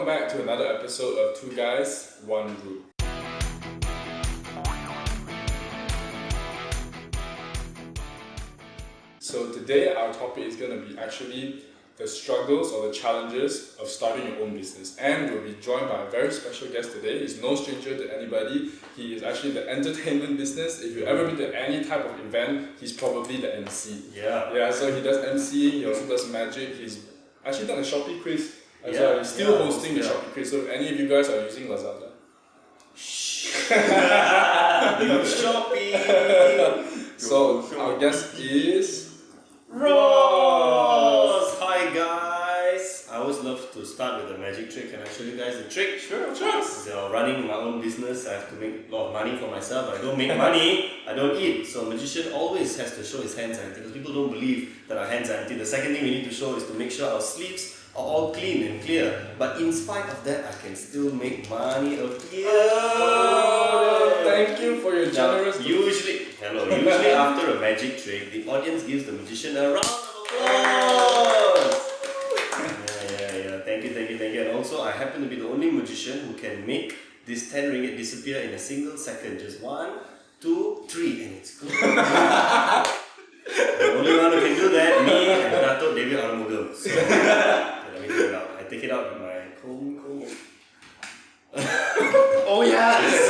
back to another episode of Two Guys, One Group. So today our topic is going to be actually the struggles or the challenges of starting your own business. And we'll be joined by a very special guest today. He's no stranger to anybody. He is actually the entertainment business. If you've ever been to any type of event, he's probably the MC. Yeah, so he does MCing, he also does magic. He's actually done a Shopee quiz as well. He's still hosting the Shopee quiz. So if any of you guys are using Lazada, Shopee! So our guest is Ross! Hi guys! I always love to start with a magic trick. Can I show you guys the trick? Sure. So running my own business, I have to make a lot of money for myself. I don't make money, I don't eat. So a magician always has to show his hands are empty because people don't believe that our hands are empty. The second thing we need to show is to make sure our sleeves are all clean and clear. But in spite of that, I can still make money appear. Oh, thank you for your generous. Usually after a magic trick, the audience gives the magician a round of applause. Thank you. And also, I happen to be the only magician who can make this 10 ringgit disappear in a single second. Just 1, 2, 3, and it's gone. The only one who can do that, me and Dato' David Aramugam. So, let me take it out. I take it out with my comb. Oh yes!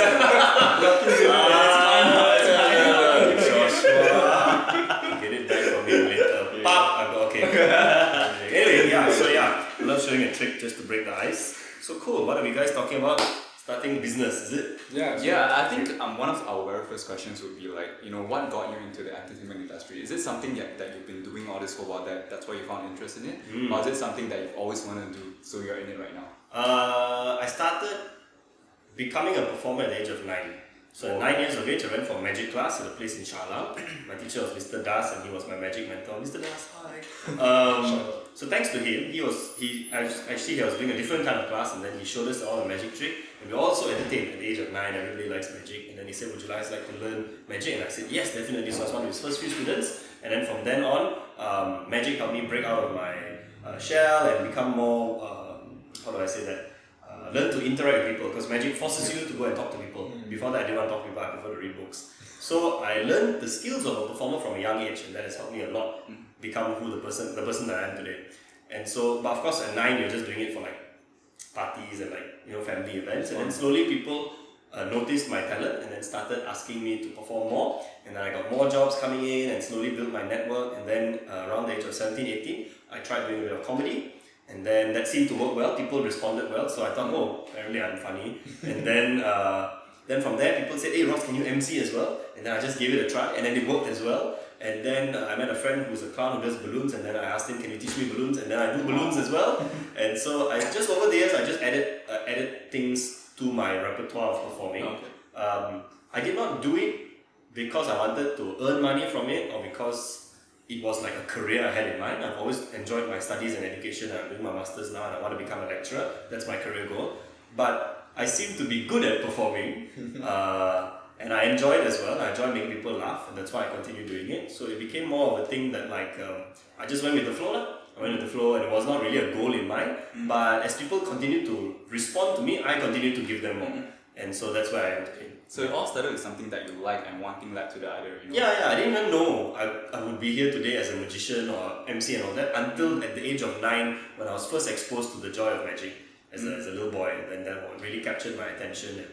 Joshua. Get it back from him later. Pop! Okay. Anyway, I love showing a trick just to break the ice. So cool, what are we guys talking about? Starting business, is it? Yeah, I think one of our very first questions would be like, what got you into the entertainment industry? Is it something that you've been doing all this for a while, that's why you found interest in it? Or is it something that you've always wanted to do, so you're in it right now? I started becoming a performer at the age of 9. So at 9 years of age, I went for a magic class at a place in Shalam. My teacher was Mr. Das and he was my magic mentor. Mr. Das, hi. So thanks to him, he was doing a different kind of class and then he showed us all the magic trick. And we were also entertained at the age of 9, everybody likes magic. And then he said, would you guys like to learn magic? And I said, yes, definitely. So I was one of his first few students. And then from then on, magic helped me break out of my shell and become more, learn to interact with people, because magic forces you to go and talk to people. Before that, I didn't want to talk to people, I prefer to read books. So I learned the skills of a performer from a young age, and that has helped me a lot become the person that I am today. And so, but of course at 9, you're just doing it for like parties and family events, and then slowly people noticed my talent and then started asking me to perform more, and then I got more jobs coming in and slowly built my network. And then around the age of 17, 18, I tried doing a bit of comedy. And then that seemed to work well, people responded well, so I thought, apparently I'm funny. And then from there, people said, hey Ross, can you MC as well? And then I just gave it a try, and then it worked as well. And then I met a friend who's a clown who does balloons, and then I asked him, can you teach me balloons? And then I do balloons as well. And so over the years, I just added things to my repertoire of performing. Okay. I did not do it because I wanted to earn money from it, or because it was like a career I had in mind. I've always enjoyed my studies and education. I'm doing my masters now and I want to become a lecturer. That's my career goal. But I seem to be good at performing and I enjoy it as well. I enjoy making people laugh, and that's why I continue doing it. So it became more of a thing that I just went with the flow. I went with the flow and it was not really a goal in mind. But as people continue to respond to me, I continue to give them more. And so that's where I am today. So it all started with something that you like and one thing led to the other, Yeah, I didn't even know I would be here today as a magician or MC and all that until at the age of 9, when I was first exposed to the joy of magic as a little boy. And then that really captured my attention,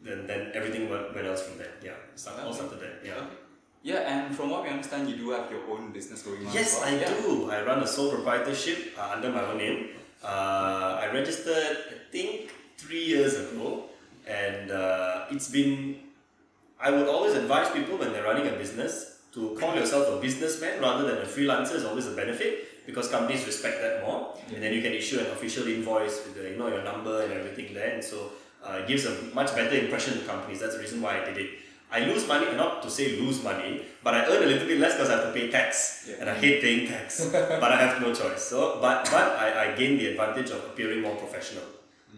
and then everything went else from there. Yeah, all started there. Yeah. Okay. Yeah, and from what we understand, you do have your own business going on. Yes, I do. I run a sole proprietorship under my own name. I registered, I think, 3 years ago. And I would always advise people when they're running a business to call yourself a businessman rather than a freelancer. Is always a benefit because companies respect that more. And then you can issue an official invoice with your number and everything there. And so it gives a much better impression to companies. That's the reason why I did it. I lose money, not to say lose money, but I earn a little bit less because I have to pay tax. And I hate paying tax, but I have no choice. So, but I gain the advantage of appearing more professional.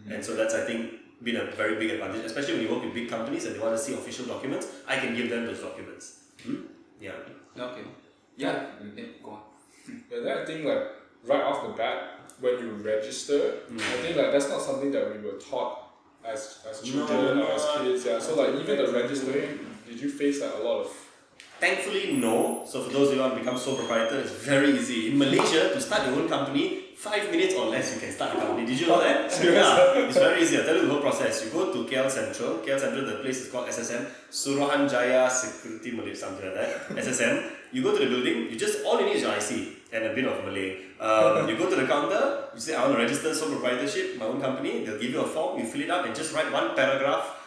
And so that's, I think, been a very big advantage, especially when you work with big companies and they want to see official documents. I can give them those documents. Yeah. Okay. Yeah. Go on. Yeah, then I think right off the bat, when you register, I think like that's not something that we were taught as children or as kids. Yeah. So like even the registering, did you face like a lot of? Thankfully, no. So for those who want to become sole proprietor, it's very easy. In Malaysia, to start your own company, 5 minutes or less you can start a company. Did you know that? Yeah, it's very easy. I'll tell you the whole process. You go to KL Central. KL Central, the place is called SSM, Suruhanjaya Security Malay, something like that. SSM. You go to the building. You just all you need is your IC and a bit of Malay. You go to the counter. You say, I want to register sole proprietorship, my own company. They'll give you a form. You fill it up and just write one paragraph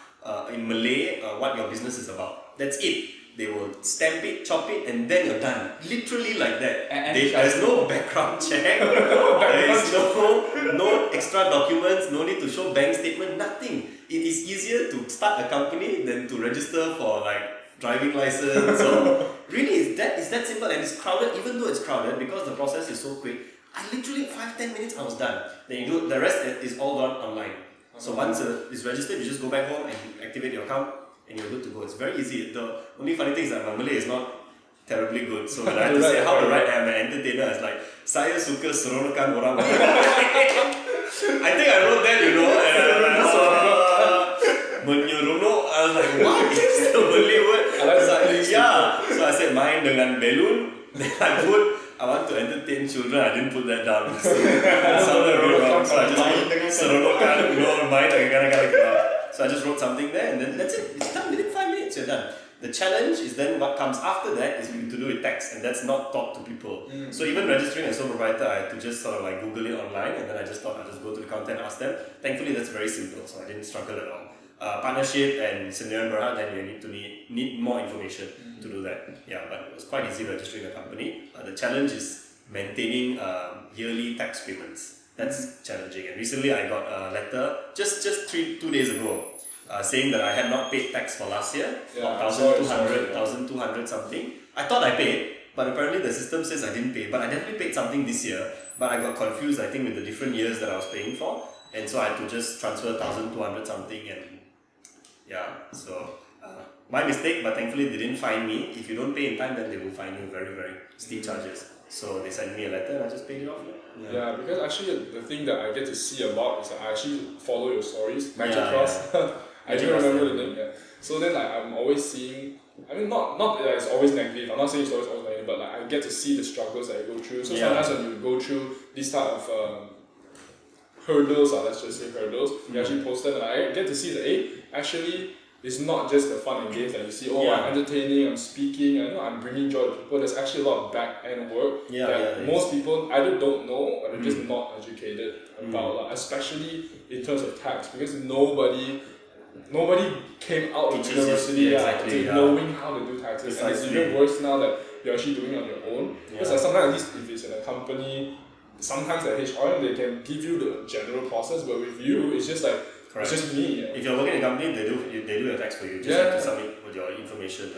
in Malay what your business is about. That's it. They will stamp it, chop it, and then you're done. Literally like that. There's no background check. There is no extra documents, no need to show bank statement, nothing. It is easier to start a company than to register for like driving license. Or really, it's that simple, and it's crowded. Even though it's crowded, because the process is so quick, I literally 5-10 minutes I was done. Then you do the rest is all done online. So once it's registered, you just go back home and you activate your account. And you're good to go. It's very easy. The only funny thing is that my Malay is not terribly good. So when I have to say how to write, I'm an entertainer. It's like, saya suka seronokkan orang. I think I wrote that, you know. And I was like, menyeronok. I was like, what is the Malay word? So I said, main dengan belun. Then I want to entertain children. I didn't put that down. So it sounded really wrong. So I just put seronokkan, main dengan kadang-kadang. So I just wrote something there and then that's it. It's done within 5 minutes, you're done. The challenge is then what comes after that is to do with tax, and that's not taught to people. So even registering as sole proprietor, I had to just sort of like Google it online, and then I just thought I'd just go to the counter and ask them. Thankfully that's very simple, so I didn't struggle at all. Partnership and Sendirian Berhad, then you need more information to do that. Yeah, but it was quite easy registering a company. The challenge is maintaining yearly tax payments. That's challenging. And recently I got a letter just 2 days ago saying that I had not paid tax for last year, about 1,200 something. I thought I paid, but apparently the system says I didn't pay. But I definitely paid something this year, but I got confused I think with the different years that I was paying for, and so I had to just transfer 1,200 something, and yeah, so my mistake, but thankfully they didn't fine me. If you don't pay in time, then they will fine you very, very steep charges. So they sent me a letter and I just paid it off. Yeah, because actually the thing that I get to see a lot is that I actually follow your stories, Magic Cross. I do remember the name. Yeah. So then like I'm always seeing. I mean, not that it's always negative. I'm not saying it's always negative, but like I get to see the struggles that you go through. So sometimes when you go through this type of hurdles, let's just say hurdles, you actually post them, and I get to see that actually. It's not just the fun and games that you see. I'm entertaining, I'm speaking, I know I'm bringing joy to people. There's actually a lot of back end work that most people either don't know or they're just not educated about, especially in terms of tax, because nobody came out of university knowing how to do taxes. And it's even worse now that you're actually doing it on your own. Because like sometimes, at least if it's in a company, sometimes at HR they can give you the general process, but with you, it's just like. Correct. It's just me. If you're working in a company, they do your tax for you. Just have to submit with your information.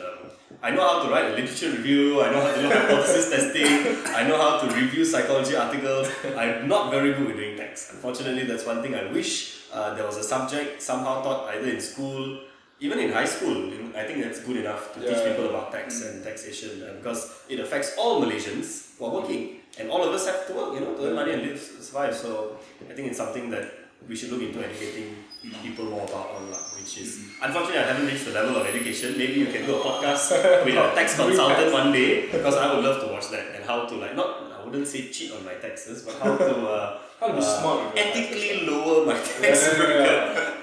I know how to write a literature review. I know how to do hypothesis testing. I know how to review psychology articles. I'm not very good with doing tax. Unfortunately, that's one thing I wish there was a subject somehow taught either in school, even in high school. I think that's good enough to teach people about tax and taxation, because it affects all Malaysians who are working, and all of us have to work, to earn money and survive. So I think it's something that we should look into educating people more about online, which is unfortunately I haven't reached the level of education. Maybe you can do a podcast with a tax consultant one day, because I would love to watch that, and how to I wouldn't say cheat on my taxes, but how to be smart ethically lower my tax bracket,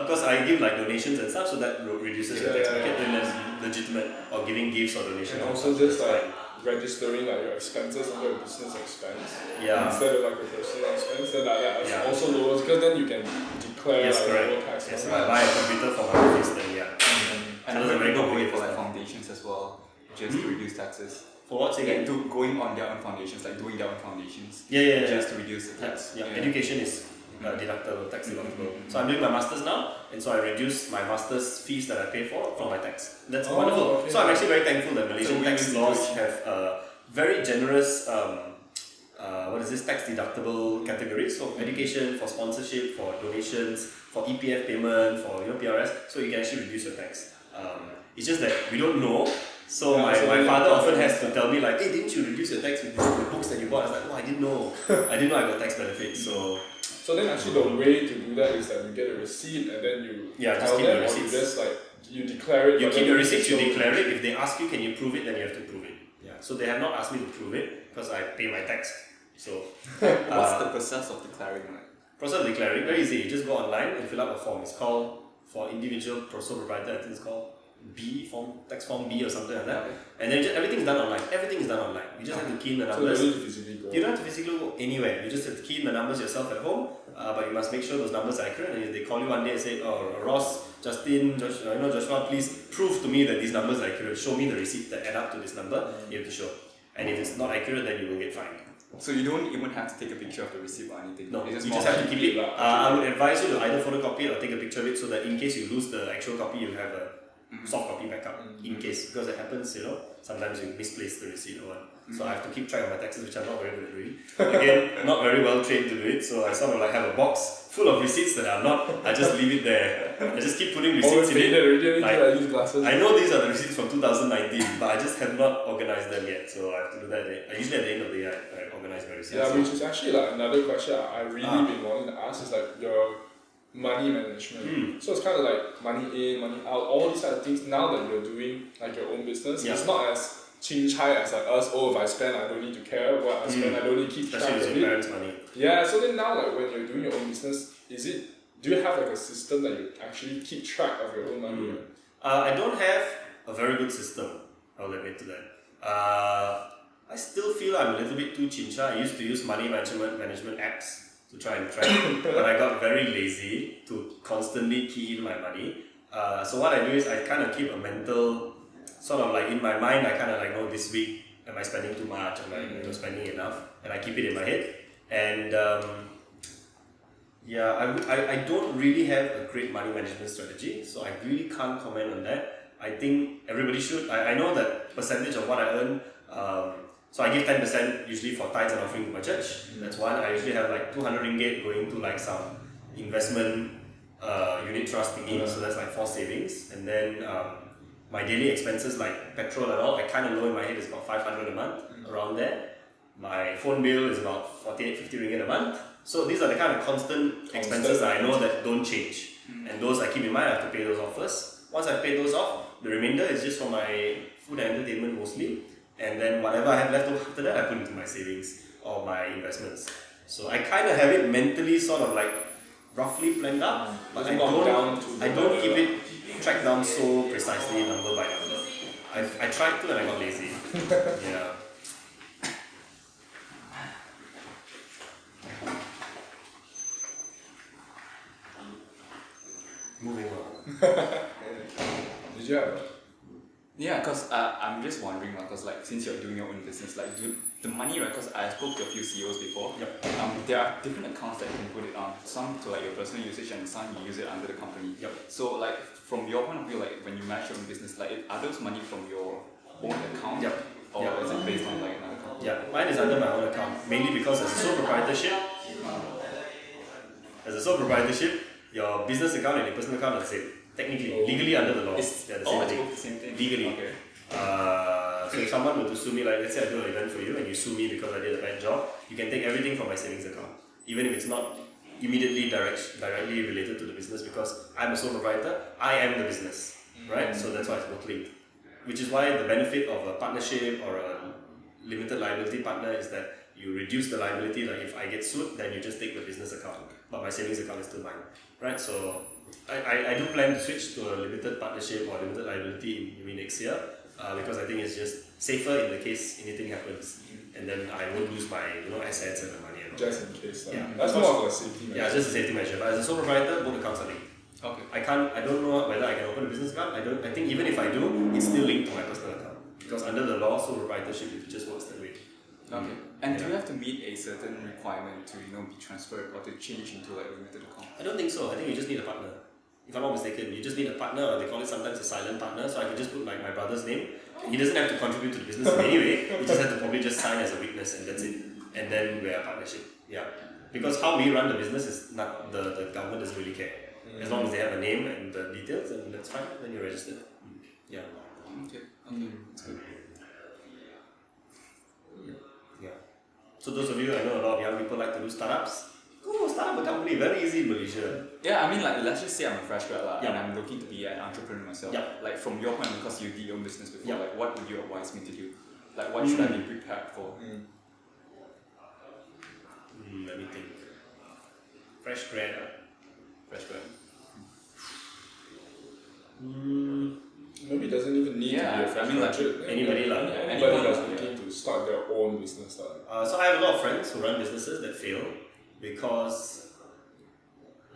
because I give donations and stuff, so that reduces your tax bracket, then that's legitimate, or giving gifts or donations. And also just registering your expenses under a business expense instead of a personal expense, then that also lowers, because then you can declare lower tax. Yes, if I buy a computer for my office, then and there's a very good way for foundations as well, just to reduce taxes. For what again? Going on their own foundations, doing their own foundations. Just to reduce the tax. Education is deductible, tax deductible. So I'm doing my masters now, and so I reduce my masters fees that I pay for from my tax. That's wonderful. Okay. So I'm actually very thankful that Malaysian tax laws have very generous tax deductible categories. So education, for sponsorship, for donations, for EPF payment, for PRS, so you can actually reduce your tax. It's just that we don't know So my father often has to tell me like, hey, didn't you reduce your tax with the books that you bought? I was like, oh, I didn't know. I didn't know I got tax benefits. So then actually the way to do that is that you get a receipt and then you just tell keep them, the or you receipts. just like you declare it. You but keep then the receipts, you show- declare it. If they ask you, can you prove it, then you have to prove it. Yeah. So they have not asked me to prove it because I pay my tax. So What's the process of declaring like? process of declaring, very easy. You just go online and fill out a form. It's called, for individual sole proprietor, I think it's called tax form B or something like that. And then everything's done online. Everything is done online. You just have to key in the So numbers. you don't need to physically go. You don't have to physically go anywhere. You just have to key in the numbers yourself at home, but you must make sure those numbers are accurate. And if they call you one day and say, "Oh, Ross, Justin, Joshua, please prove to me that these numbers are accurate. Show me the receipt that add up to this number." You have to show. And if it's not accurate, then you will get fined. So you don't even have to take a picture of the receipt or anything. No, It's you more just have to like- keep it. I would advise you to either photocopy it or take a picture of it so that in case you lose the actual copy, you have a soft copy backup. In case, because it happens, sometimes you misplace the receipt or what. So I have to keep track of my taxes, which I'm not very good at doing. Again, not very well trained to do it, so I sort of like have a box full of receipts that I'm not. I just leave it there. I just keep putting receipts in it. I use glasses. I know these are the receipts from 2019, but I just have not organized them yet, so I have to do that. Usually at the end of the year, I organize my receipts. Yeah, which is actually like another question I really been wanting to ask is like your money management. So it's kind of like money in, money out, all these kind of things. Now that you're doing like your own business, it's not as chin chai as like us. Oh, if I spend, I don't need to care what I spend. I don't need to keep track Especially of with your it. parents' money. Yeah. So then now, like when you're doing your own business, do you have like a system that you actually keep track of your own money? I don't have a very good system. I'll admit to that. I still feel I'm a little bit too chincha. I used to use money management apps to try and track, but I got very lazy to constantly key in my money. So what I do is I kind of keep a mental, sort of like in my mind, I kind of like know this week, am I spending too much? Am I spending enough? And I keep it in my head. And I don't really have a great money management strategy, so I really can't comment on that. I think everybody should. I know that percentage of what I earn, so I give 10% usually for tithes and offering to my church. That's one. I usually have like 200 ringgit going to like some investment unit trust thingy, so that's like 4 savings. And then my daily expenses like petrol and all, I kind of know in my head is about 500 a month, around there. My phone bill is about 48, 50 ringgit a month. So these are the kind of constant expenses that I know that don't change. And those I keep in mind, I have to pay those off first. Once I pay those off, the remainder is just for my food and entertainment mostly. And then whatever I have left over after that, I put into my savings or my investments. So I kind of have it mentally sort of like roughly planned out, but I don't keep it tracked down so precisely number by number. I tried to and I got lazy. Yeah. Moving on. Did you have? Yeah, because I'm just wondering, because like since you're doing your own business, like the money, right? Because I spoke to a few CEOs before. Yep. There are different accounts that you can put it on. Some to like your personal usage, and some you use it under the company. Yep. So like from your point of view, like when you manage your own business, like are those money from your own account? Yep. Or Yep. is it based on like another company? Yeah, mine is under my own account, mainly because as a sole proprietorship, your business account and your personal account are the same. Technically, legally under the law, they're the same it's thing. both the same thing. Legally. Okay. So if someone were to sue me, like let's say I do an event for you and you sue me because I did a bad job, you can take everything from my savings account, even if it's not immediately directly related to the business, because I'm a sole proprietor, I am the business, right? So that's why it's both linked. Which is why the benefit of a partnership or a limited liability partner is that you reduce the liability. Like if I get sued, then you just take the business account, but my savings account is still mine, right? So I do plan to switch to a limited partnership or limited liability in maybe next year, because I think it's just safer in the case anything happens, and then I won't lose my assets and the money. And all. Just in case. Yeah. That's more of a safety measure. Yeah, it's just a safety measure. But as a sole proprietor, both accounts are linked. Okay. I don't know whether I can open a business account. I think even if I do, it's still linked to my personal account, because under the law, sole proprietorship, it just works that way. Okay. And do you have to meet a certain requirement to be transferred or to change into like a limited account? I don't think so. I think you just need a partner. If I'm not mistaken, you just need a partner, or they call it sometimes a silent partner. So I can just put like my brother's name. He doesn't have to contribute to the business in any way. He just has to probably just sign as a witness, and that's it. And then we're a partnership. Yeah. Because how we run the business is not the government doesn't really care. As long as they have a name and the details, and that's fine. Then you're registered. Yeah. Okay. That's good. Yeah. So those of you, I know a lot of young people like to do startups. Go start up a company, very easy in Malaysia. Yeah, I mean, like, let's just say I'm a fresh grad Yeah. and I'm looking to be an entrepreneur myself. Yeah. Like, from your point, because you did your own business before, Yeah. like, what would you advise me to do? Like, what should I be prepared for? Let me think. Fresh grad. Fresh grad. Maybe it doesn't even need to be a fresh graduate. anybody like Anybody that's looking to start their own business. So I have a lot of friends who run businesses that fail because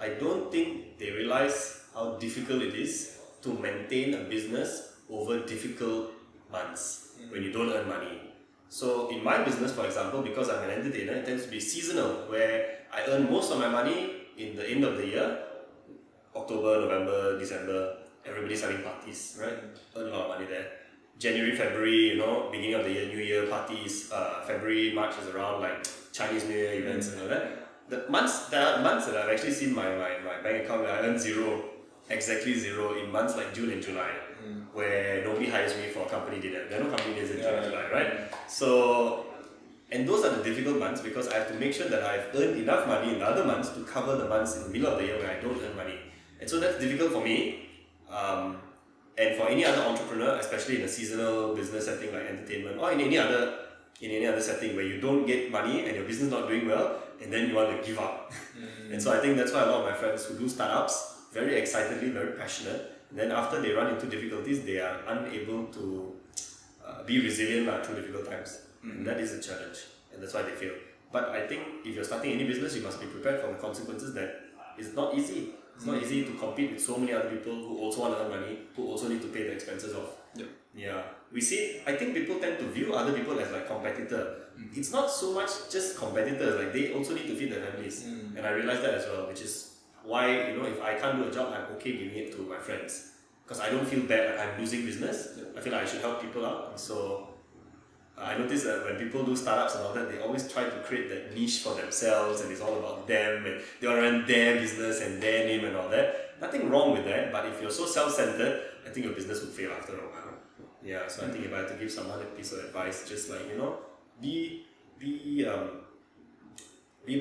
I don't think they realize how difficult it is to maintain a business over difficult months when you don't earn money. So in my business, for example, because I'm an entertainer, it tends to be seasonal, where I earn most of my money in the end of the year, October, November, December. Everybody's having parties, right? Earn a lot of money there. January, February, beginning of the year, New Year parties. February, March is around like Chinese New Year events and all that. There are months that I've actually seen my bank account where I earn zero, exactly zero in months like June and July, where nobody hires me for a company dinner. There are no company dinners in June and July, right? So, and those are the difficult months because I have to make sure that I've earned enough money in the other months to cover the months in the middle of the year where I don't earn money. And so that's difficult for me. And for any other entrepreneur, especially in a seasonal business setting like entertainment or in any other setting where you don't get money and your business is not doing well and then you want to give up. And so I think that's why a lot of my friends who do startups, very excitedly, very passionate, and then after they run into difficulties, they are unable to be resilient through difficult times. And that is a challenge, and that's why they fail. But I think if you're starting any business, you must be prepared for the consequences that it's not easy. It's not easy to compete with so many other people who also want to earn money, who also need to pay the expenses off. Yeah. We see, I think people tend to view other people as like competitor. It's not so much just competitors, like they also need to feed their families. And I realized that as well, which is why, if I can't do a job, I'm okay giving it to my friends. Because I don't feel bad that I'm losing business. I feel like I should help people out. So I noticed that when people do startups and all that, they always try to create that niche for themselves and it's all about them and they want to run their business and their name and all that. Nothing wrong with that, but if you're so self-centered, I think your business would fail after a while. Yeah, so I think if I had to give someone a piece of advice, just like, be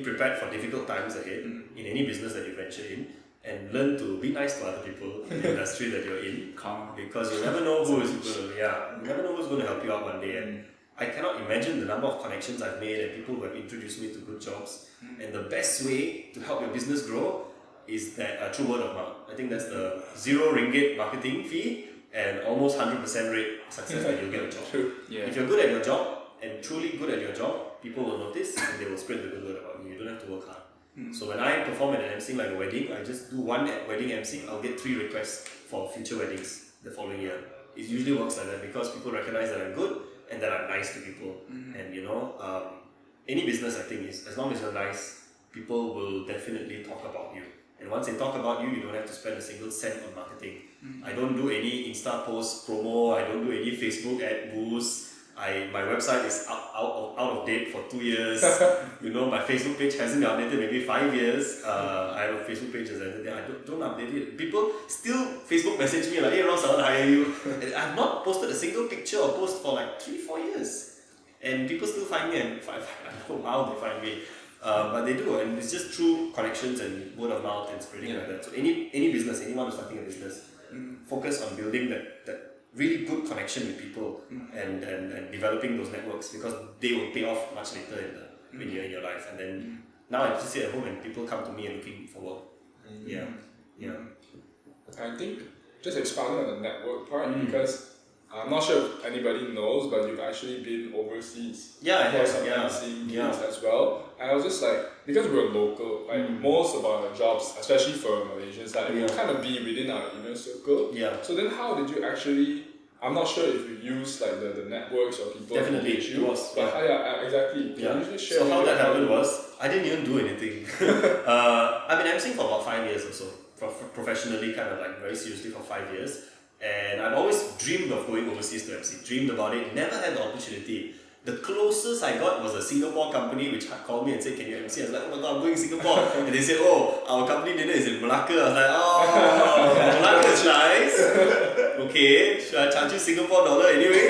prepared for difficult times ahead in any business that you venture in, and learn to be nice to other people in the industry that you're in. Because you never know who's going to help you out one day. And I cannot imagine the number of connections I've made and people who have introduced me to good jobs. And the best way to help your business grow is that through word of mouth. I think that's the RM0 marketing fee and almost 100% rate success that you'll get a job. If you're good at your job and truly good at your job, people will notice and they will spread the good word about you. You don't have to work hard. So when I perform at an MC like a wedding, I just do one wedding MC, I'll get 3 requests for future weddings the following year. It usually works like that because people recognize that I'm good and that I'm nice to people. And any business I think is, as long as you're nice, people will definitely talk about you. And once they talk about you, you don't have to spend a single cent on marketing. I don't do any Insta post promo, I don't do any Facebook ad boosts. My website is out of date for 2 years. My Facebook page hasn't been updated maybe 5 years. I have a Facebook page as editor. I don't update it. People still Facebook message me like, hey Ross, I want to hire you. And I've not posted a single picture or post for like 3-4 years. And people still find me and I don't know how they find me. But they do, and it's just through connections and word of mouth and spreading like that. So any business, anyone who's starting a business, focus on building that really good connection with people and developing those networks because they will pay off much later when you're in your life. And then now I just sit at home and people come to me and looking for work. I think just expanding on the network part because I'm not sure if anybody knows, but you've actually been overseas for some MC gigs as well. And I was just like, because we're local, like most of our jobs, especially for Malaysians, like it will kind of be within our inner circle. So then how did you actually, I'm not sure if you use like the networks or people Definitely, engage you, it was. But exactly. Can you just share So how that happened was, I didn't even do anything. I've been MCing for about 5 years or so, professionally, kind of like very seriously for 5 years. And I've always dreamed of going overseas to MC, dreamed about it, never had the opportunity. The closest I got was a Singapore company which called me and said, can you MC? I was like, oh my god, I'm going to Singapore. And they said, oh, our company dinner is in Malacca. I was like, oh, Malacca is nice. okay, should I charge you Singapore dollar anyway?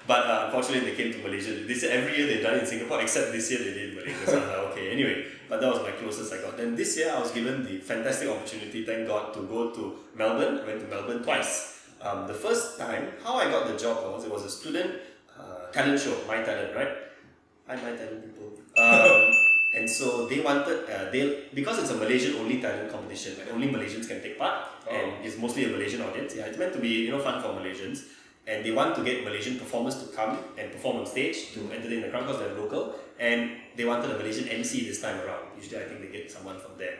But unfortunately, they came to Malaysia. They said every year they've done it in Singapore, except this year they did in Malaysia. So I was like, okay, anyway. But that was my closest I got. Then this year, I was given the fantastic opportunity, thank God, to go to Melbourne. I went to Melbourne twice. The first time, how I got the job was, it was a student talent show, My Talent, right? Hi, My Talent people. And so they wanted, because it's a Malaysian-only talent competition, like only Malaysians can take part, and it's mostly a Malaysian audience. Yeah, it's meant to be fun for Malaysians. And they want to get Malaysian performers to come and perform on stage to entertain the crowd because they're local. And they wanted a Malaysian MC this time around. Usually I think they get someone from there.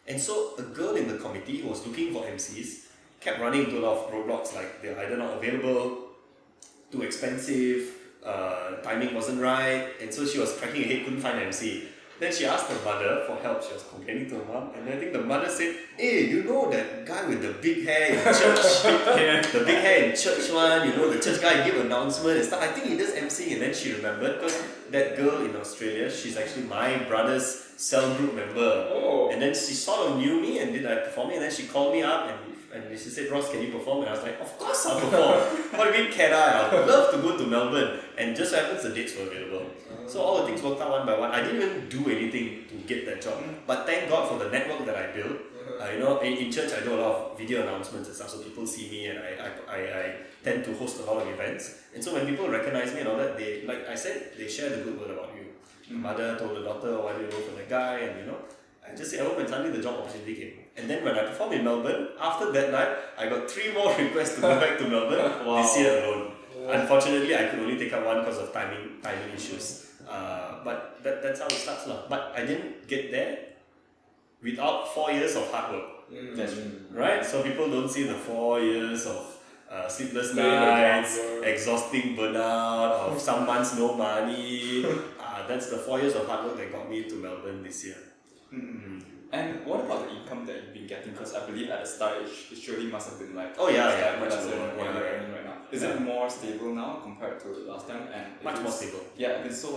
And so a girl in the committee who was looking for MCs kept running into a lot of roadblocks, like they're either not available, too expensive, timing wasn't right. And so she was cracking her head, couldn't find an MC. Then she asked her mother for help. She was complaining to her mom, and I think the mother said, "Hey, you know that guy with the big hair in church? The big hair in church one, the church guy give announcement and stuff. I think he does MC." And then she remembered, because that girl in Australia, she's actually my brother's cell group member. Oh. And then she sort of knew me and did performing, and then she called me up and she said, "Ross, can you perform?" And I was like, "Of course I'll perform. What do you mean can I? I'd love to go to Melbourne." And just so happens the dates were available. So all the things worked out one by one. I didn't even do anything to get that job. But thank God for the network that I built. In church I do a lot of video announcements and stuff, so people see me, and I tend to host a lot of events. And so when people recognize me and all that, they, like I said, they share the good word about you. The mother told the daughter, "Why do you go for the guy?" And I just say, "Oh," and suddenly the job opportunity came. And then when I performed in Melbourne, after that night, I got 3 more requests to go back to Melbourne this year alone. Unfortunately, I could only take up one because of timing issues. But that's how it starts. But I didn't get there without 4 years of hard work. That's true. Right? So people don't see the 4 years of sleepless nights, exhausting burnout, of some months no money. That's the 4 years of hard work that got me to Melbourne this year. And what about the income that you've been getting? Because I believe at the start it surely must have been like much lower. what you're earning right now. Is it more stable now compared to last time? And Much more stable. Yeah. And so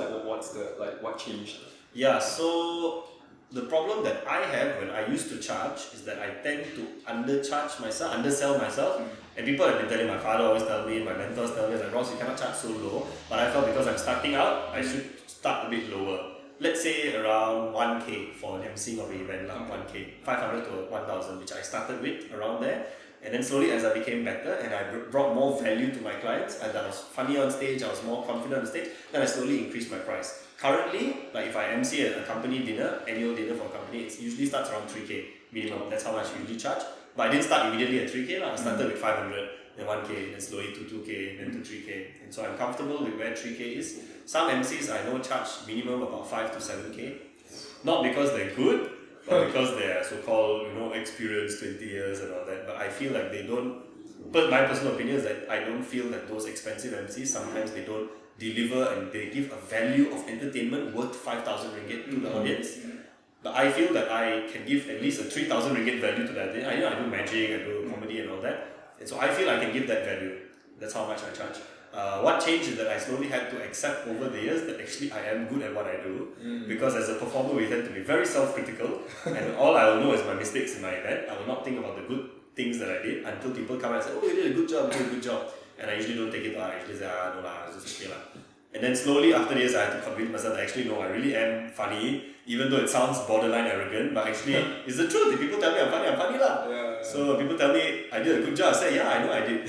what changed? Yeah. So the problem that I have when I used to charge is that I tend to undersell myself. And people have been telling, my father always tell me, my mentors tell me, like, "Ross, you cannot charge so low." But I felt because I'm starting out, I should start a bit lower. Let's say around 1K for an emceeing of an event, 1K, 500 to 1,000, which I started with around there. And then slowly as I became better and I brought more value to my clients, and I was funny on stage, I was more confident on stage, then I slowly increased my price. Currently, like if I MC at a company dinner, annual dinner for a company, it usually starts around 3K minimum. That's how much I usually charge. But I didn't start immediately at 3K. I started with 500, then 1K, then slowly to 2K, then to 3K. And so I'm comfortable with where 3K is. Some MCs I know charge minimum about 5 to 7K. Not because they're good, but because they're so-called, experienced 20 years and all that. But I feel like they don't, but my personal opinion is that I don't feel that those expensive MCs, sometimes they don't deliver and they give a value of entertainment worth 5,000 ringgit to the audience. But I feel that I can give at least a 3,000 ringgit value to that. I do magic, I do comedy and all that. And so I feel I can give that value. That's how much I charge. What changed is that I slowly had to accept over the years that actually I am good at what I do. Because as a performer, we tend to be very self-critical. And all I will know is my mistakes in my event. I will not think about the good things that I did until people come and say, "Oh, you did a good job, you did a good job." And I usually don't take it. I usually say, "No lah, it's just okay lah." And then slowly after years, I had to convince myself that actually no, I really am funny, even though it sounds borderline arrogant, but actually it's the truth. If people tell me I'm funny lah. Yeah. So people tell me I did a good job, I say, "Yeah, I know I did."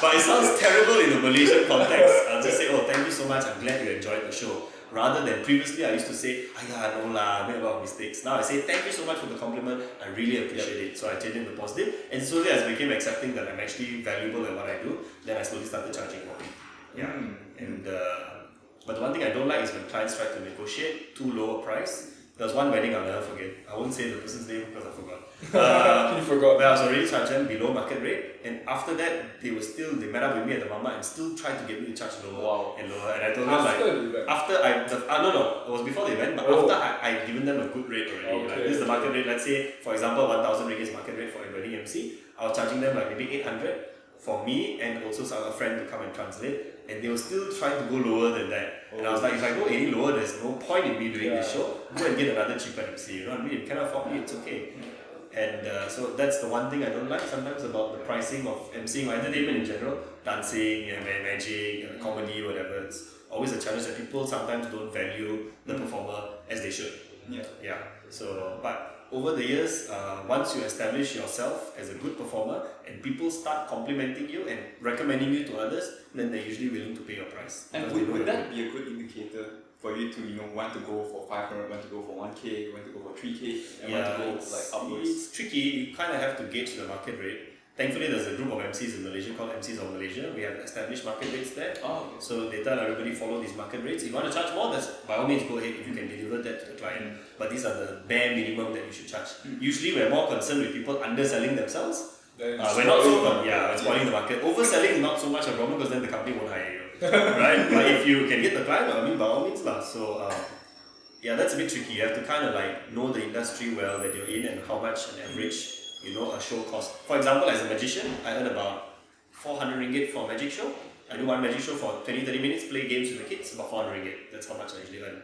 But it sounds terrible in a Malaysian context. I'll just say, "Oh, thank you so much, I'm glad you enjoyed the show." Rather than previously I used to say, "Yeah, no lah, I made a lot of mistakes." Now I say, "Thank you so much for the compliment, I really appreciate it." So I changed in the positive, and slowly as I became accepting that I'm actually valuable at what I do, then I slowly started charging more. Yeah. And but the one thing I don't like is when clients try to negotiate too low a price. There was one wedding I'll never forget. I won't say the person's name because I forgot. You forgot. But I was already charging below market rate, and after that they met up with me at the mama and still tried to get me to charge lower and lower. And I told them it was before the event, but after I'd given them a good rate already. Okay. Like this is the market rate. Let's say for example 1,000 ringgit is market rate for a wedding MC. I was charging them like maybe 800 for me and also a friend to come and translate. And they were still trying to go lower than that. And I was like, if I go any lower, there's no point in me doing this show. Go and get another cheaper MC. You know what I mean? If you cannot afford me, it's okay. And so that's the one thing I don't like sometimes about the pricing of emceeing or entertainment in general, dancing, magic, comedy, whatever. It's always a challenge that people sometimes don't value the performer as they should. Yeah. So, but over the years, once you establish yourself as a good performer and people start complimenting you and recommending you to others, then they're usually willing to pay your price. And because they know would you're that be a good indicator for you to, want to go for 500, want to go for 1K, want to go for 3K, and want to go like upwards? It's tricky. You kind of have to gauge the market rate. Thankfully, there's a group of MCs in Malaysia called MCs of Malaysia. We have established market rates there. Oh, okay. So they tell everybody follow these market rates. If you want to charge more, that's by all means go ahead if you can deliver that to the client. But these are the bare minimum that you should charge. Usually, we're more concerned with people underselling themselves. Then We're not so spoiling the market. Overselling is not so much a problem because then the company won't hire you, right? But if you can get the client, I mean, by all means lah. So that's a bit tricky. You have to kind of like know the industry well that you're in and how much an average a show cost. For example, as a magician, I earn about 400 ringgit for a magic show. I do one magic show for 20-30 minutes, play games with the kids, about 400 ringgit. That's how much I usually earn.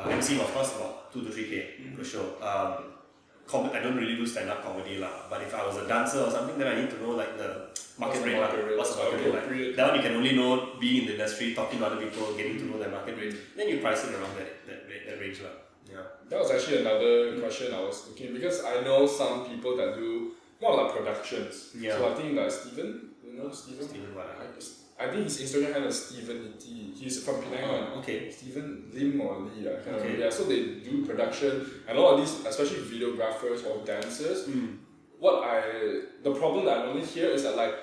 MC, of course, about 2 to 3K per show. I don't really do stand-up comedy lah. But if I was a dancer or something, then I need to know like the market rate. What's the market rate like? That one you can only know being in the industry, talking to other people, getting to know their market rate. Then you price it around that range lah. Yeah. That was actually another question I was looking, because I know some people that do more like productions. Yeah. So I think Stephen, you know Stephen? Stephen what? I think his Instagram handle is Stephen T. He's from Penang. Okay. Stephen Lim or Lee, I can't Okay. remember. Yeah, so they do production, and a lot of these, especially videographers or dancers, the problem that I normally hear is that like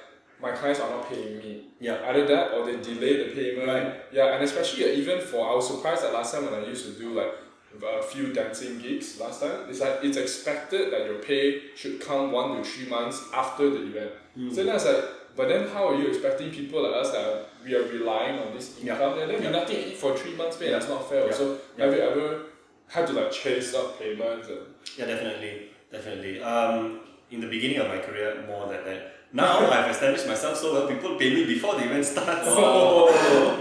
my clients are not paying me. Yeah. Either that or they delay the payment. Right. Yeah, and especially even I was surprised that last time when I used to do like a few dancing gigs last time, it's like it's expected that your pay should come 1 to 3 months after the event. So then I was like, but then how are you expecting people like us that we are relying on this income and then we nothing to eat for 3 months pay? That's not fair. So have you ever had to like chase up payments? Yeah, definitely. In the beginning of my career, more than that. Now I've established myself so well, people pay me before the event starts.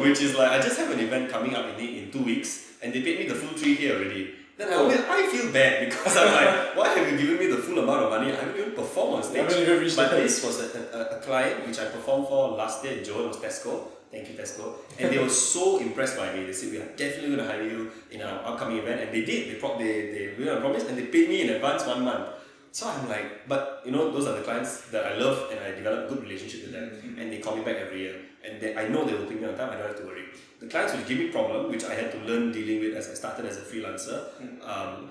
Which is like, I just have an event coming up in 2 weeks and they paid me the full 3K already. Then I feel bad because I'm like, why have you given me the full amount of money? I haven't even performed on stage. But this was a client which I performed for last year in Joe, it was Tesco. Thank you, Tesco. And they were so impressed by me. They said, we are definitely going to hire you in our upcoming event. And they did. They really promised and they paid me in advance 1 month. So I'm like, but those are the clients that I love and I develop good relationship with them. And they call me back every year. And I know they will pay me on time, I don't have to worry. The clients which give me problem, which I had to learn dealing with as I started as a freelancer,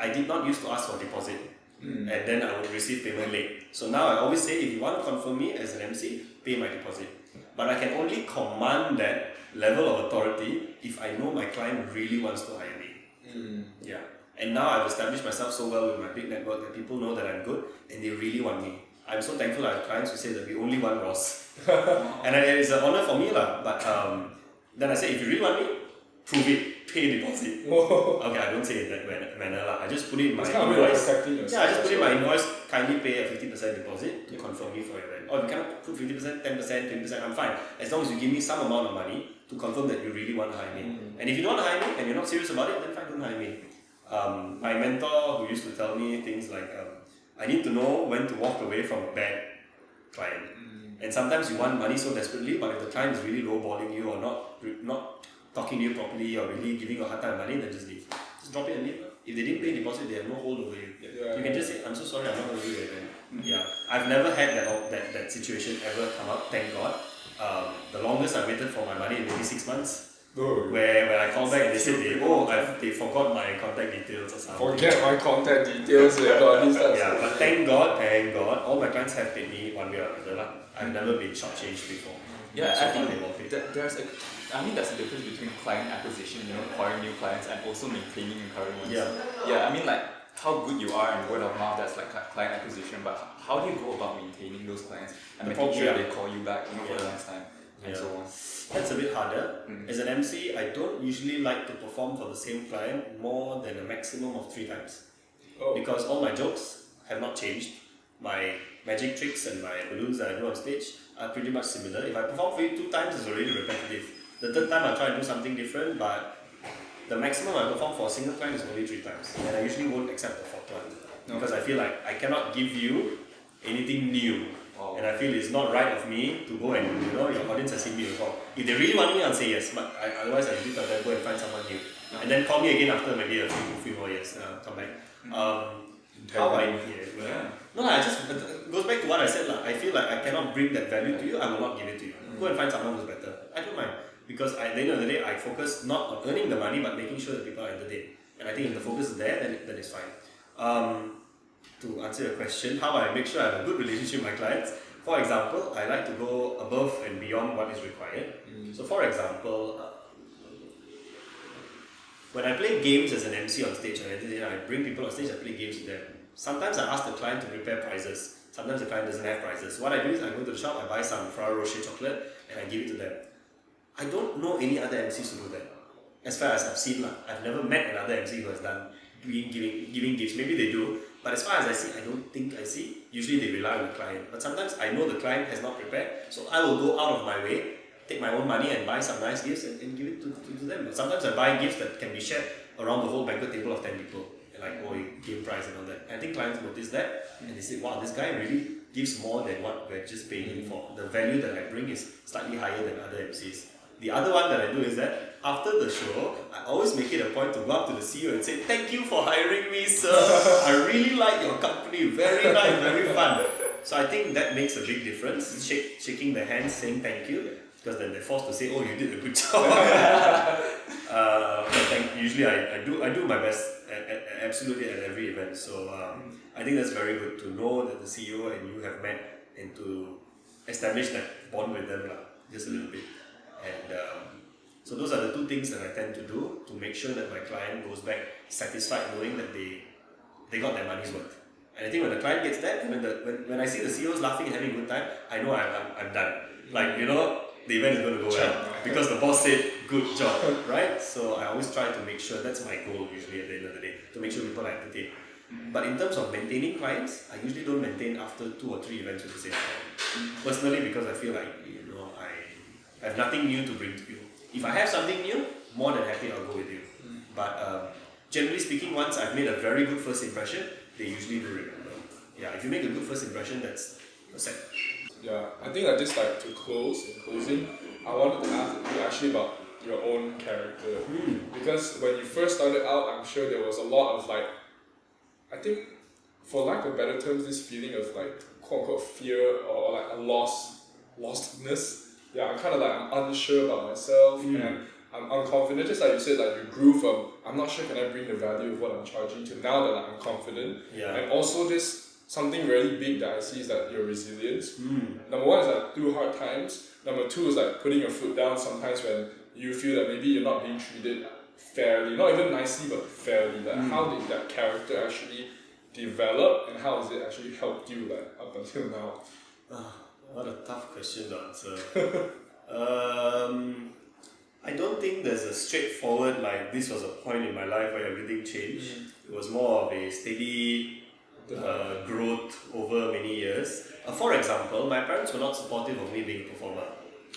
I did not used to ask for deposit. And then I would receive payment late. So now I always say, if you want to confirm me as an MC, pay my deposit. But I can only command that level of authority if I know my client really wants to hire me. Yeah. And now I've established myself so well with my big network that people know that I'm good and they really want me. I'm so thankful I have clients who say that we only want Ross. And it's an honor for me lah. But then I say, if you really want me, prove it, pay deposit. Okay, I don't say it in that manner lah. I just put it in my invoice. I just put in my invoice, kindly pay a 50% deposit to confirm me for your event. Or if you cannot put 50%, 10%, 20%, I'm fine. As long as you give me some amount of money to confirm that you really want to hire me. And if you don't want to hire me and you're not serious about it, then fine, don't hire me. My mentor who used to tell me things like, I need to know when to walk away from a bad client. And sometimes you want money so desperately, but if the client is really lowballing you or not talking to you properly or really giving you a hard time money, then just leave. Just drop it and leave. If they didn't pay deposit, they have no hold over you. You can just say, I'm so sorry, I'm not going to do it again. I've never had that situation ever come up, thank God. The longest I waited for my money in maybe 6 months. Where I called back and they said they forgot my contact details or something. Forget my contact details. But thank God, all my clients have paid me one way or another. I've never been shortchanged before. Yeah, I think there's a difference between client acquisition, acquiring new clients, and also maintaining your current ones. Yeah, I mean like how good you are in word of mouth, that's like client acquisition, but how do you go about maintaining those clients and making sure they call you back for the next time and so on? That's a bit harder. As an MC, I don't usually like to perform for the same client more than a maximum of 3 times. Because all my jokes have not changed. My magic tricks and my balloons that I do on stage are pretty much similar. If I perform for you 2 times, it's already repetitive. The 3rd time I try to do something different, but the maximum I perform for a single client is only 3 times. And I usually won't accept the 4th one. Because I feel feel like I cannot give you anything new. Wow. And I feel it's not right of me to go and, your audience has seen me before. If they really want me, I'll say yes, but otherwise I usually tell them go and find someone new. And then call me again after maybe a few more years, come back. How I No, I just, it goes back to what I said, I feel like I cannot bring that value to you, I will not give it to you. Go and find someone who's better. I don't mind. Because at the end of the day, I focus not on earning the money, but making sure that people are entertained. And I think if the focus is there, then it's fine. To answer your question, how I make sure I have a good relationship with my clients. For example, I like to go above and beyond what is required. So for example, when I play games as an MC on stage, and I bring people on stage, I play games with them. Sometimes I ask the client to prepare prizes. Sometimes the client doesn't have prizes. What I do is I go to the shop, I buy some Ferrero Rocher chocolate, and I give it to them. I don't know any other MCs who do that. As far as I've seen, I've never met another MC who has done giving gifts. Maybe they do, but as far as I see, I don't think I see. Usually they rely on the client. But sometimes I know the client has not prepared, so I will go out of my way, take my own money and buy some nice gifts and give it to them. But sometimes I buy gifts that can be shared around the whole banquet table of 10 people. Game prize and all that. And I think clients notice that and they say, wow, this guy really gives more than what we're just paying him for. The value that I bring is slightly higher than other MCs. The other one that I do is that after the show, I always make it a point to go up to the CEO and say, thank you for hiring me, sir. I really like your company. Very nice, very fun. So I think that makes a big difference. Shaking their hands, saying thank you, because then they're forced to say, oh, you did a good job. Usually I do my best absolutely at every event. So I think that's very good to know that the CEO and you have met and to establish that bond with them just a little bit. And so those are the two things that I tend to do to make sure that my client goes back satisfied knowing that they got their money's worth. And I think when the client gets that, when I see the CEOs laughing and having a good time, I know I'm done. The event is going to go well because the boss said good job, right? So I always try to make sure that's my goal usually at the end of the day, to make sure people are entertained. But in terms of maintaining clients, I usually don't maintain after 2 or 3 events with the same client. Personally, because I feel like I have nothing new to bring to you. If I have something new, more than happy I'll go with you. But generally speaking, once I've made a very good first impression, they usually do remember. Yeah, if you make a good first impression, that's set. Yeah, I think in closing, I wanted to ask you actually about your own character. Because when you first started out, I'm sure there was a lot of I think, for lack of better terms, this feeling of quote unquote fear or a lostness. Yeah, I'm kind of I'm unsure about myself and I'm unconfident. Just like you said, you grew from I'm not sure can I bring the value of what I'm charging to now that I'm confident. Yeah. And also this something really big that I see is that your resilience. Number one is through hard times. Number two is putting your foot down sometimes when you feel that maybe you're not being treated fairly, not even nicely but fairly. How did that character actually develop and how has it actually helped you up until now? What a tough question to answer. I don't think there's a straightforward this was a point in my life where everything changed. It was more of a steady growth over many years. For example, my parents were not supportive of me being a performer.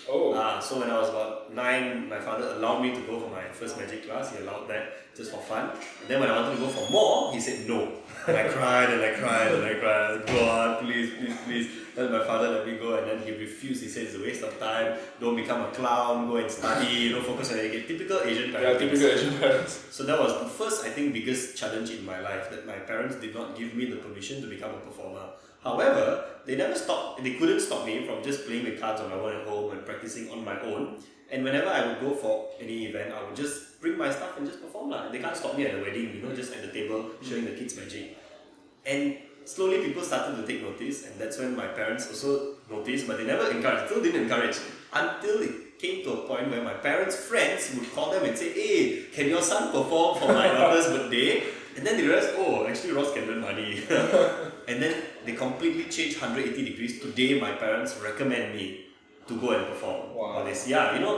So when I was about 9, my father allowed me to go for my first magic class. He allowed that just for fun. And then when I wanted to go for more, he said no. And I cried and I cried and I cried. I said, go on, please. Then my father let me go and then he refused. He said it's a waste of time. Don't become a clown. Go and study. Don't focus on education. Typical Asian parents. Yeah, typical Asian parents. So that was the first, I think, biggest challenge in my life, that my parents did not give me the permission to become a performer. However, they couldn't stop me from just playing the cards on my own at home and practicing on my own. And whenever I would go for any event, I would just bring my stuff and just perform. They can't stop me at the wedding, just at the table showing the kids magic. And slowly people started to take notice, and that's when my parents also noticed, but they never encouraged, still didn't encourage, until it came to a point where my parents' friends would call them and say, hey, can your son perform for my daughter's birthday? And then they realized, oh, actually Ross can earn money. And then they completely changed 180 degrees. Today my parents recommend me to go and perform. Wow. Or they say,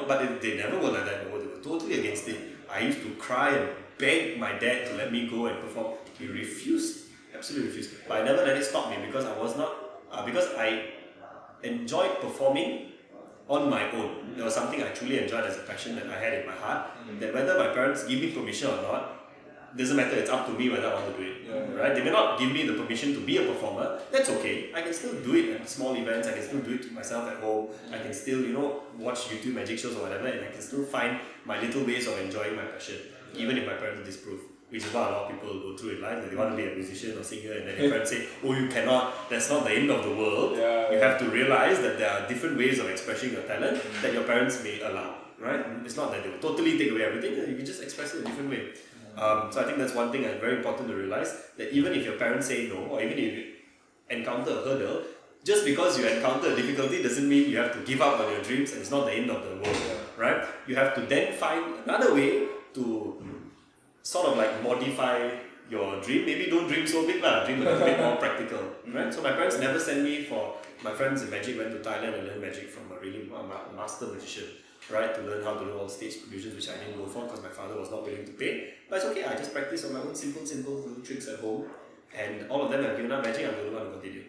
but they never were like that. They were totally against it. I used to cry and beg my dad to let me go and perform. He refused, absolutely refused. But I never let it stop me because because I enjoyed performing on my own. There was something I truly enjoyed as a passion that I had in my heart. That whether my parents give me permission or not, doesn't matter, it's up to me whether I want to do it. Right? They may not give me the permission to be a performer, that's okay. I can still do it at small events, I can still do it to myself at home, I can still, watch YouTube magic shows or whatever, and I can still find my little ways of enjoying my passion, even if my parents disapprove. Which is what a lot of people go through in life, that they want to be a musician or singer, and then your parents say, oh, you cannot, that's not the end of the world. You have to realize that there are different ways of expressing your talent that your parents may allow, right? It's not that they will totally take away everything, you can just express it a different way. So I think that's one thing that's very important to realize, that even if your parents say no, or even if you encounter a hurdle, just because you encounter a difficulty doesn't mean you have to give up on your dreams and it's not the end of the world, right? You have to then find another way to sort of like modify your dream. Maybe don't dream so big, dream a little bit more practical, right? So my parents never sent me for, my friends in magic went to Thailand and learned magic from a master magician, right? To learn how to do all stage productions, which I didn't go for because my father was not willing to pay. But it's okay, I just practice on my own simple little tricks at home. And all of them have given up magic, I'm the only one to continue.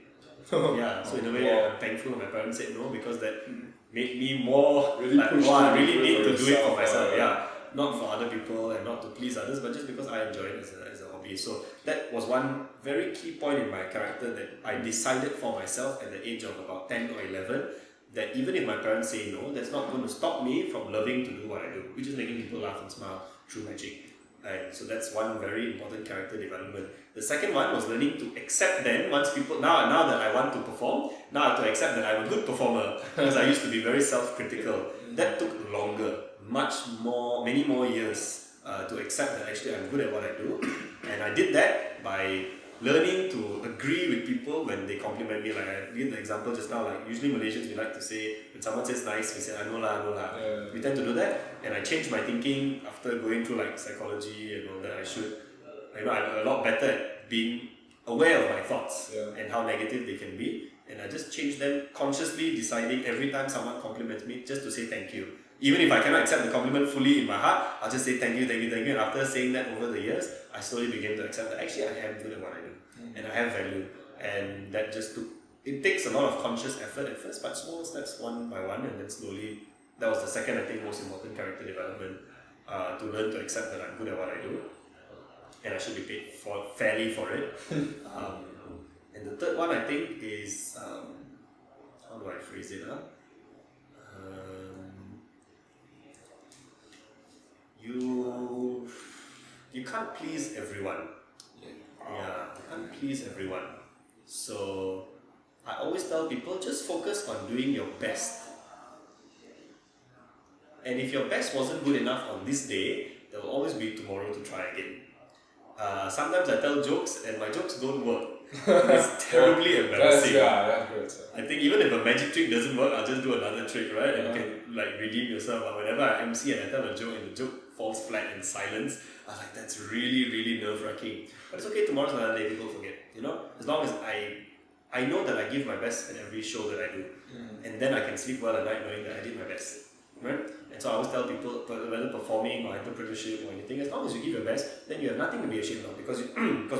So in a way, I'm thankful that my parents said no, because that made me more I really need to do it for myself, not for other people and not to please others, but just because I enjoy it as a hobby. So that was one very key point in my character, that I decided for myself at the age of about 10 or 11, that even if my parents say no, that's not going to stop me from loving to do what I do, which is making people laugh and smile through magic. And so that's one very important character development. The second one was learning to accept then, once people, now that I want to perform, now I have to accept that I'm a good performer, because I used to be very self-critical. That took longer, many more years to accept that actually I'm good at what I do. And I did that by learning to agree with people when they compliment me. Like I gave the example just now, like usually Malaysians, we like to say, when someone says nice, we say, I know lah. We tend to do that. And I changed my thinking after going through like psychology and all that. I'm a lot better at being aware of my thoughts and how negative they can be. And I just changed them, consciously deciding every time someone compliments me, just to say thank you. Even if I cannot accept the compliment fully in my heart, I'll just say thank you. And after saying that over the years, I slowly began to accept that actually I am good at what I do. And I have value. And that it takes a lot of conscious effort at first, but small steps one by one, and then slowly, that was the second, I think, most important character development, to learn to accept that I'm good at what I do. And I should be paid fairly for it. And the third one, I think, is, how do I phrase it? You can't please everyone. You can't please everyone. So I always tell people, just focus on doing your best. And if your best wasn't good enough on this day, there will always be tomorrow to try again. Sometimes I tell jokes and my jokes don't work. It's terribly embarrassing. I think even if a magic trick doesn't work, I'll just do another trick, right? And you can like redeem yourself. But whenever I MC and I tell a joke and the joke falls flat in silence, I was like, that's really, really nerve-wracking. But it's okay, tomorrow's another day, people forget. As long as I know that I give my best at every show that I do. And then I can sleep well at night knowing that I did my best. Right? And so I always tell people, whether performing or entrepreneurship or anything, as long as you give your best, then you have nothing to be ashamed of, because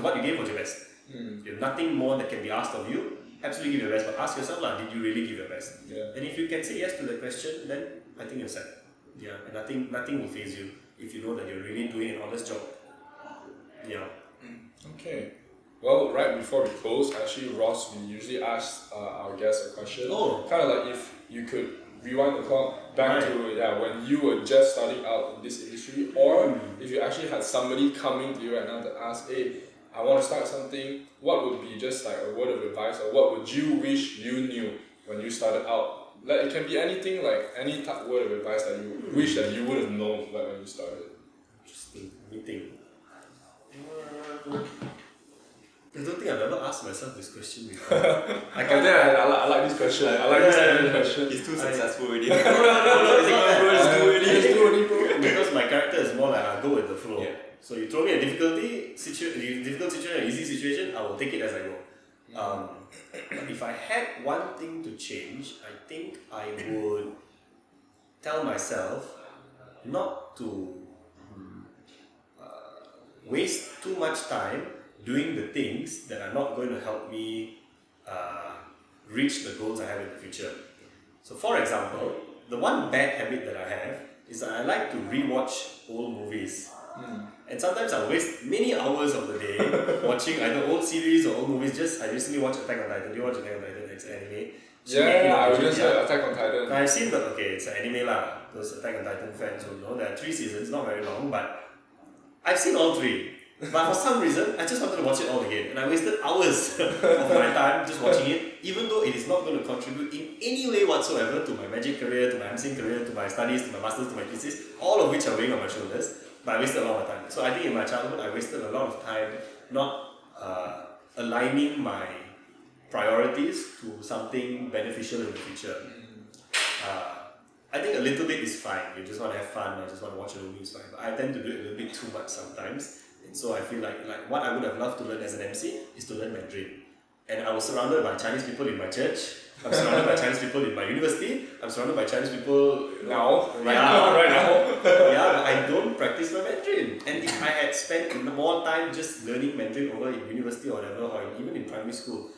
what you gave was your best. You have nothing more that can be asked of you. Absolutely give your best, but ask yourself, did you really give your best? And if you can say yes to that question, then I think you're set. And nothing will faze you if you know that you're really doing an honest job. Okay. Well, right before we close, actually, Ross, we usually ask our guests a question. Kind of like if you could rewind the clock back to when you were just starting out in this industry, or if you actually had somebody coming to you right now to ask, hey, I want to start something, what would be just like a word of advice, or what would you wish you knew when you started out? Like, it can be anything, like any word of advice that you wish that you would have known when you started. Interesting. Let me think. I don't think I've ever asked myself this question before. I like this question. I like this question. He's too successful already. Because my character is more like I go with the flow. So you throw me a difficult situation, an easy situation, I will take it as I go. But if I had one thing to change, I think I would tell myself not to waste too much time doing the things that are not going to help me reach the goals I have in the future. So for example, the one bad habit that I have is that I like to rewatch old movies. And sometimes I waste many hours of the day watching either old series or old movies. I recently watched Attack on Titan. Do you watch Attack on Titan? It's anime. I was just Attack on Titan. I've seen the it's an anime lah. Those Attack on Titan fans will know there are 3 seasons, not very long, but I've seen all 3. But for some reason, I just wanted to watch it all again, and I wasted hours of my time just watching it, even though it is not going to contribute in any way whatsoever to my magic career, to my emceeing career, to my studies, to my masters, to my thesis, all of which are weighing on my shoulders. But I wasted a lot of time. So I think in my childhood, I wasted a lot of time not aligning my priorities to something beneficial in the future. I think a little bit is fine. You just want to have fun, or just want to watch a movie is fine. But I tend to do it a little bit too much sometimes. And so I feel like what I would have loved to learn as an MC is to learn Mandarin. And I was surrounded by Chinese people in my church. I'm surrounded by Chinese people in my university. I'm surrounded by Chinese people right now. Yeah, but I don't practice my Mandarin. And if I had spent more time just learning Mandarin over in university or whatever, or even in primary school,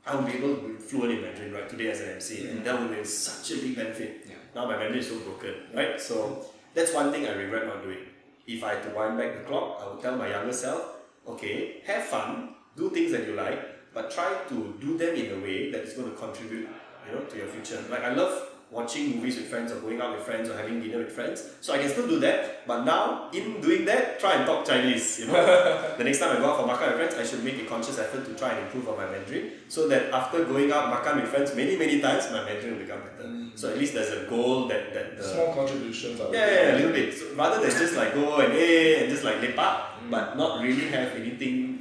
I would be able to be fluent in Mandarin right today as an MC. And that would be such a big benefit. Yeah. Now my Mandarin is so broken, right? So that's one thing I regret not doing. If I had to wind back the clock, I would tell my younger self, okay, have fun, do things that you like, but try to do them in a way that is going to contribute, to your future. Like I love watching movies with friends, or going out with friends, or having dinner with friends. So I can still do that, but now in doing that, try and talk Chinese. The next time I go out for makan with friends, I should make a conscious effort to try and improve on my Mandarin, so that after going out makan with friends many times, my Mandarin will become better. So at least there's a goal that small contributions. Yeah, a little bit. So rather than just like go and just like lepak, but not really have anything,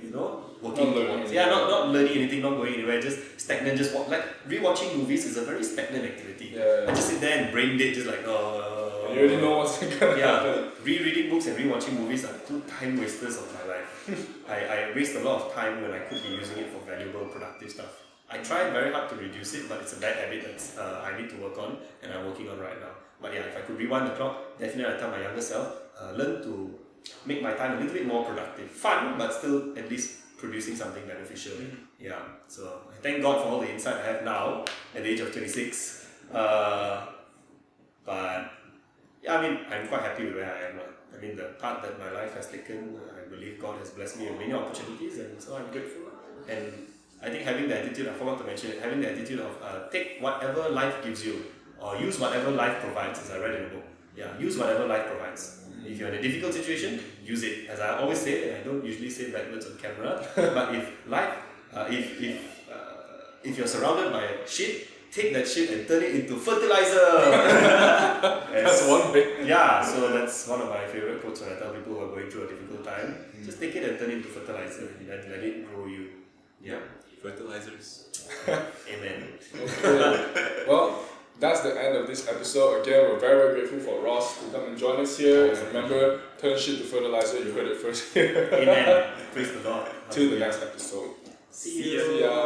working towards. Yeah, not learning anything, not going anywhere, just stagnant. Just like rewatching movies is a very stagnant activity. I just sit there and brain dead, just like you already know what's gonna happen. Rereading books and rewatching movies are 2 time wasters of my life. I waste a lot of time when I could be using it for valuable, productive stuff. I try very hard to reduce it, but it's a bad habit that I need to work on, and I'm working on right now. But yeah, if I could rewind the clock, definitely I'd tell my younger self, learn to make my time a little bit more productive. Fun, but still at least producing something beneficial. Yeah, so I thank God for all the insight I have now at the age of 26. But yeah, I'm quite happy with where I am. The path that my life has taken, I believe God has blessed me with many opportunities, and so I'm grateful. And I think having the attitude, I forgot to mention it, having the attitude of take whatever life gives you, or use whatever life provides, as I read in the book. Yeah, use whatever life provides. If you're in a difficult situation, use it. As I always say, and I don't usually say bad words on camera, but if you're surrounded by shit, take that shit and turn it into fertilizer. That's one big. Yeah, so that's one of my favorite quotes when I tell people who are going through a difficult time. Just take it and turn it into fertilizer and let it grow you. Yeah. Fertilizers. Amen. Okay. Well, that's the end of this episode. Again, we're very grateful for Ross to come and join us here. And remember, turn shit to fertilizer. You heard it first here. Amen. Praise the Lord. Till the next episode. See you. See ya.